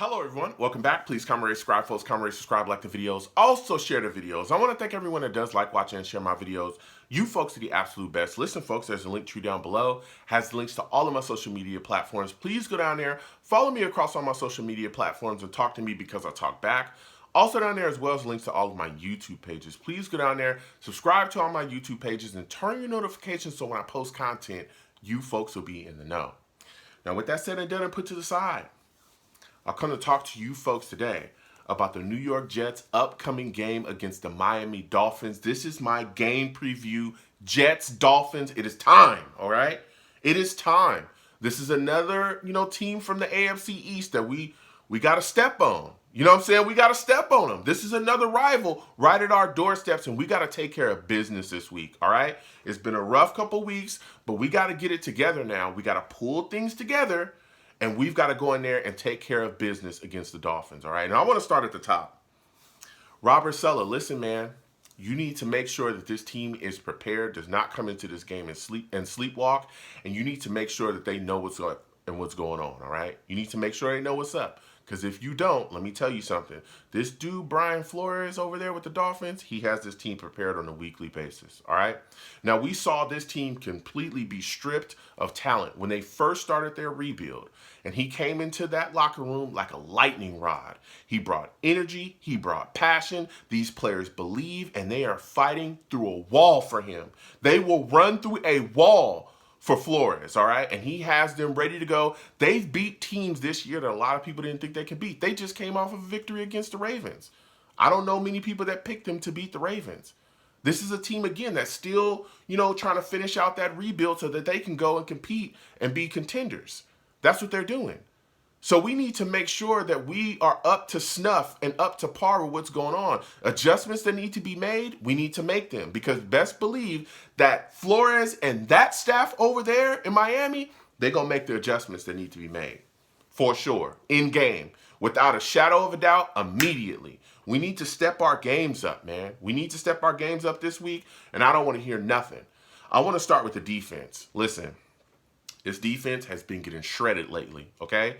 Hello everyone, welcome back. Please comment, rate, subscribe, folks. Comment, rate, subscribe, like the videos. Also share the videos. I want to thank everyone that does like, watch, and share my videos. You folks are the absolute best. Listen folks, there's a link tree down below. Has links to all of my social media platforms. Please go down there, follow me across all my social media platforms and talk to me because I talk back. Also down there as well as links to all of my YouTube pages. Please go down there, subscribe to all my YouTube pages, and turn your notifications so when I post content, you folks will be in the know. Now with that said and done and put to the side, I'll come to talk to you folks today about the New York Jets' upcoming game against the Miami Dolphins. This is my game preview. Jets, Dolphins, it is time, all right? It is time. This is another, team from the AFC East that we got to step on. You know what I'm saying? We got to step on them. This is another rival right at our doorsteps, and we got to take care of business this week, all right? It's been a rough couple weeks, but we got to get it together now. We got to pull things together. And we've got to go in there and take care of business against the Dolphins, all right? Now, I want to start at the top. Robert Saleh, listen, man. You need to make sure that this team is prepared, does not come into this game and sleepwalk, and you need to make sure that they know what's up and what's going on, all right? You need to make sure they know what's up. Because if you don't, let me tell you something. This dude, Brian Flores, over there with the Dolphins, he has this team prepared on a weekly basis, all right? Now, we saw this team completely be stripped of talent when they first started their rebuild. And he came into that locker room like a lightning rod. He brought energy. He brought passion. These players believe, and they are fighting through a wall for him. They will run through a wall for Flores, all right? And he has them ready to go. They've beat teams this year that a lot of people didn't think they could beat. They just came off of a victory against the Ravens. I don't know many people that picked them to beat the Ravens. This is a team, again, that's still, trying to finish out that rebuild so that they can go and compete and be contenders. That's what they're doing. So we need to make sure that we are up to snuff and up to par with what's going on. Adjustments that need to be made, we need to make them. Because best believe that Flores and that staff over there in Miami, they're going to make the adjustments that need to be made. For sure. In game. Without a shadow of a doubt, immediately. We need to step our games up, man. We need to step our games up this week, and I don't want to hear nothing. I want to start with the defense. Listen, this defense has been getting shredded lately, okay?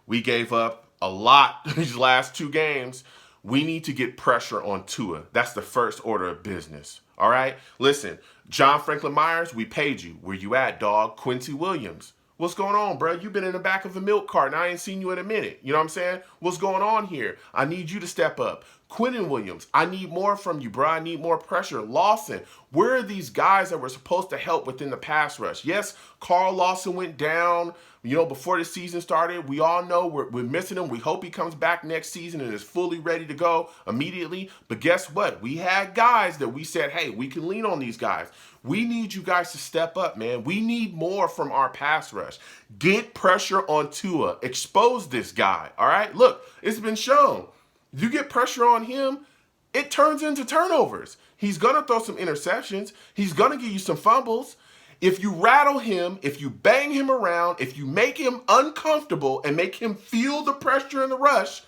We gave up a lot these last two games. We need to get pressure on Tua. That's the first order of business. All right? Listen, John Franklin Myers, we paid you. Where you at, dog? Quincy Williams. What's going on, bro? You've been in the back of a milk cart, and I ain't seen you in a minute. You know what I'm saying? What's going on here? I need you to step up. Quentin Williams, I need more from you, bro. I need more pressure. Lawson, where are these guys that were supposed to help within the pass rush? Yes, Carl Lawson went down, before the season started. We all know we're missing him. We hope he comes back next season and is fully ready to go immediately. But guess what? We had guys that we said, hey, we can lean on these guys. We need you guys to step up, man. We need more from our pass rush. Get pressure on Tua. Expose this guy, all right? Look, it's been shown. You get pressure on him, it turns into turnovers. He's going to throw some interceptions. He's going to give you some fumbles. If you rattle him, if you bang him around, if you make him uncomfortable and make him feel the pressure and the rush,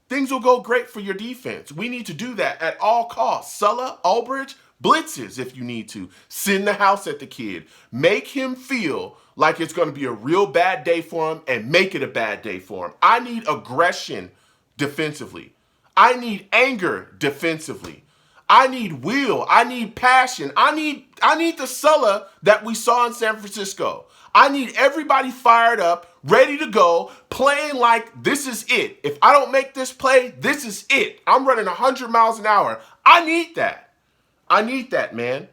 things will go great for your defense. We need to do that at all costs. Sulla, Albridge, blitzes if you need to. Send the house at the kid. Make him feel like it's going to be a real bad day for him and make it a bad day for him. I need aggression defensively. I need anger defensively. I need will. I need passion. I need the Sulla that we saw in San Francisco. I need everybody fired up, ready to go, playing like this is it. If I don't make this play, this is it. I'm running 100 miles an hour. I need that. I need that, man.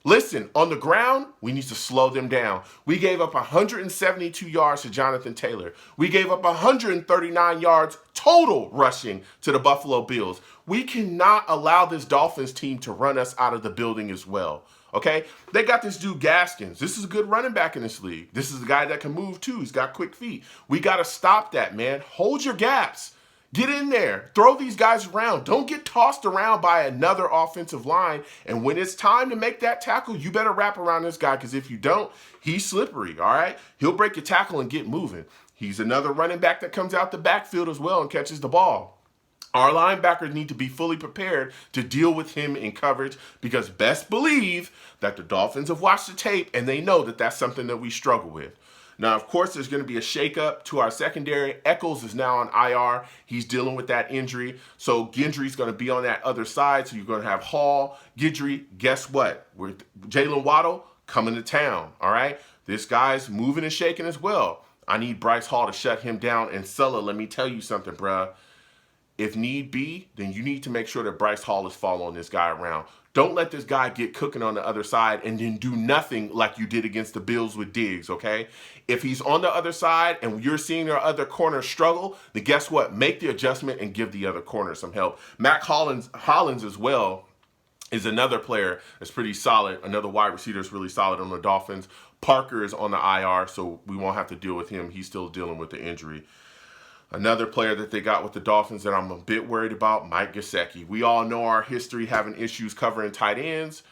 Listen, on the ground, we need to slow them down. We gave up 172 yards to Jonathan Taylor. We gave up 139 yards total rushing to the Buffalo Bills. We cannot allow this Dolphins team to run us out of the building as well. Okay? They got this dude Gaskins. This is a good running back in this league. This is a guy that can move too. He's got quick feet. We got to stop that, man. Hold your gaps. Get in there. Throw these guys around. Don't get tossed around by another offensive line. And when it's time to make that tackle, you better wrap around this guy, because if you don't, he's slippery, all right? He'll break your tackle and get moving. He's another running back that comes out the backfield as well and catches the ball. Our linebackers need to be fully prepared to deal with him in coverage, because best believe that the Dolphins have watched the tape and they know that that's something that we struggle with. Now, of course, there's going to be a shakeup to our secondary. Eccles is now on IR. He's dealing with that injury. So Gendry's going to be on that other side. So you're going to have Hall, Guidry. Guess what? Jalen Waddle coming to town, all right? This guy's moving and shaking as well. I need Bryce Hall to shut him down. And Sulla, let me tell you something, bruh. If need be, then you need to make sure that Bryce Hall is following this guy around. Don't let this guy get cooking on the other side and then do nothing like you did against the Bills with Diggs, okay? If he's on the other side and you're seeing your other corner struggle, then guess what? Make the adjustment and give the other corner some help. Mac Hollins as well is another player that's pretty solid. Another wide receiver is really solid on the Dolphins. Parker is on the IR, so we won't have to deal with him. He's still dealing with the injury. Another player that they got with the Dolphins that I'm a bit worried about, Mike Goseki. We all know our history having issues covering tight ends.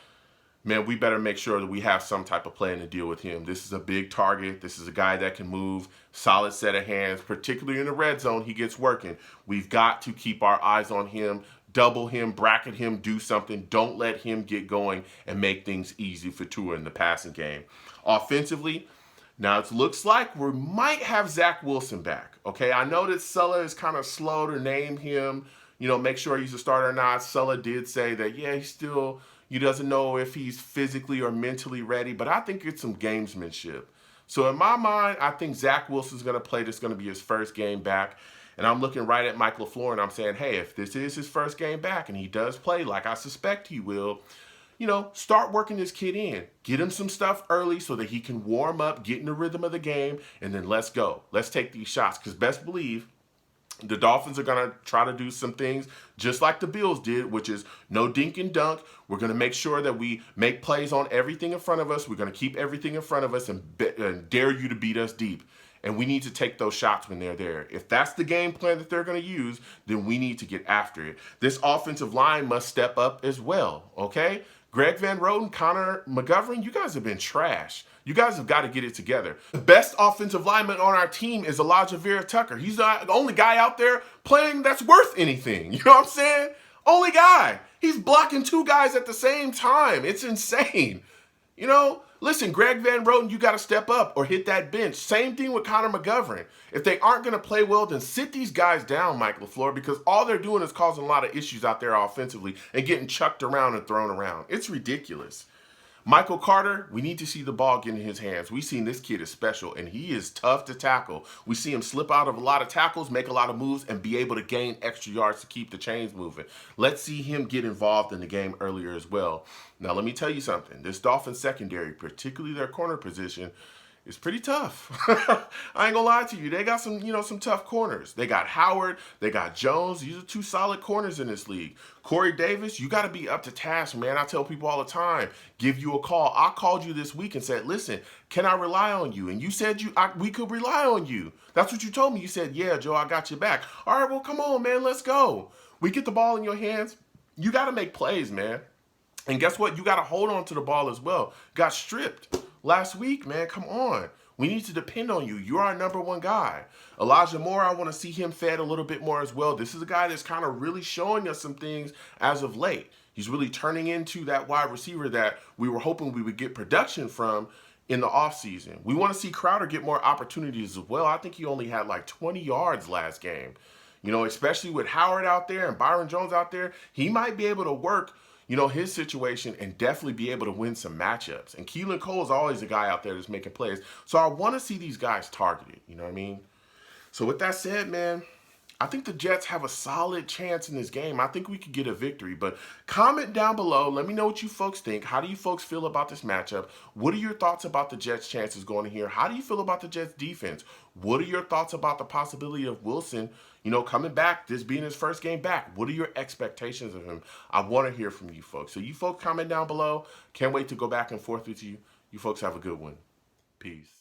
Man, we better make sure that we have some type of plan to deal with him. This is a big target. This is a guy that can move, solid set of hands, particularly in the red zone. He gets working. We've got to keep our eyes on him, double him, bracket him, do something. Don't let him get going and make things easy for Tua in the passing game. Offensively, now it looks like we might have Zach Wilson back. Okay, I know that Sulla is kind of slow to name him, make sure he's a starter or not. Sulla did say that, yeah, he doesn't know if he's physically or mentally ready, but I think it's some gamesmanship. So in my mind, I think Zach Wilson's going to play. This is going to be his first game back. And I'm looking right at Mike LaFleur and I'm saying, hey, if this is his first game back and he does play like I suspect he will, start working this kid in. Get him some stuff early so that he can warm up, get in the rhythm of the game, and then let's go. Let's take these shots because best believe the Dolphins are going to try to do some things just like the Bills did, which is no dink and dunk. We're going to make sure that we make plays on everything in front of us. We're going to keep everything in front of us and dare you to beat us deep. And we need to take those shots when they're there. If that's the game plan that they're going to use, then we need to get after it. This offensive line must step up as well, okay? Greg Van Roten, Connor McGovern, you guys have been trash. You guys have got to get it together. The best offensive lineman on our team is Elijah Vera Tucker. He's the only guy out there playing that's worth anything. You know what I'm saying? Only guy. He's blocking two guys at the same time. It's insane. Listen, Greg Van Roten, you got to step up or hit that bench. Same thing with Connor McGovern. If they aren't going to play well, then sit these guys down, Mike LaFleur, because all they're doing is causing a lot of issues out there offensively and getting chucked around and thrown around. It's ridiculous. Michael Carter, we need to see the ball get in his hands. We've seen this kid is special, and he is tough to tackle. We see him slip out of a lot of tackles, make a lot of moves, and be able to gain extra yards to keep the chains moving. Let's see him get involved in the game earlier as well. Now, let me tell you something. This Dolphins secondary, particularly their corner position, is pretty tough. I ain't gonna lie to you. They got some tough corners. They got Howard. They got Jones. These are two solid corners in this league. Corey Davis, you got to be up to task, man. I tell people all the time, give you a call. I called you this week and said, listen, can I rely on you? And you said we could rely on you. That's what you told me. You said, yeah, Joe, I got your back. All right, well, come on, man. Let's go. We get the ball in your hands. You got to make plays, man. And guess what? You got to hold on to the ball as well. Got stripped last week, man. Come on. We need to depend on you. You're our number one guy. Elijah Moore, I want to see him fed a little bit more as well. This is a guy that's kind of really showing us some things as of late. He's really turning into that wide receiver that we were hoping we would get production from in the offseason. We want to see Crowder get more opportunities as well. I think he only had like 20 yards last game. Especially with Howard out there and Byron Jones out there, he might be able to work his situation and definitely be able to win some matchups. And Keelan Cole is always a guy out there that's making plays. So I want to see these guys targeted. You know what I mean? So with that said, man, I think the Jets have a solid chance in this game. I think we could get a victory. But comment down below. Let me know what you folks think. How do you folks feel about this matchup? What are your thoughts about the Jets' chances going in here? How do you feel about the Jets' defense? What are your thoughts about the possibility of Wilson, coming back, this being his first game back? What are your expectations of him? I want to hear from you folks. So you folks comment down below. Can't wait to go back and forth with you. You folks have a good one. Peace.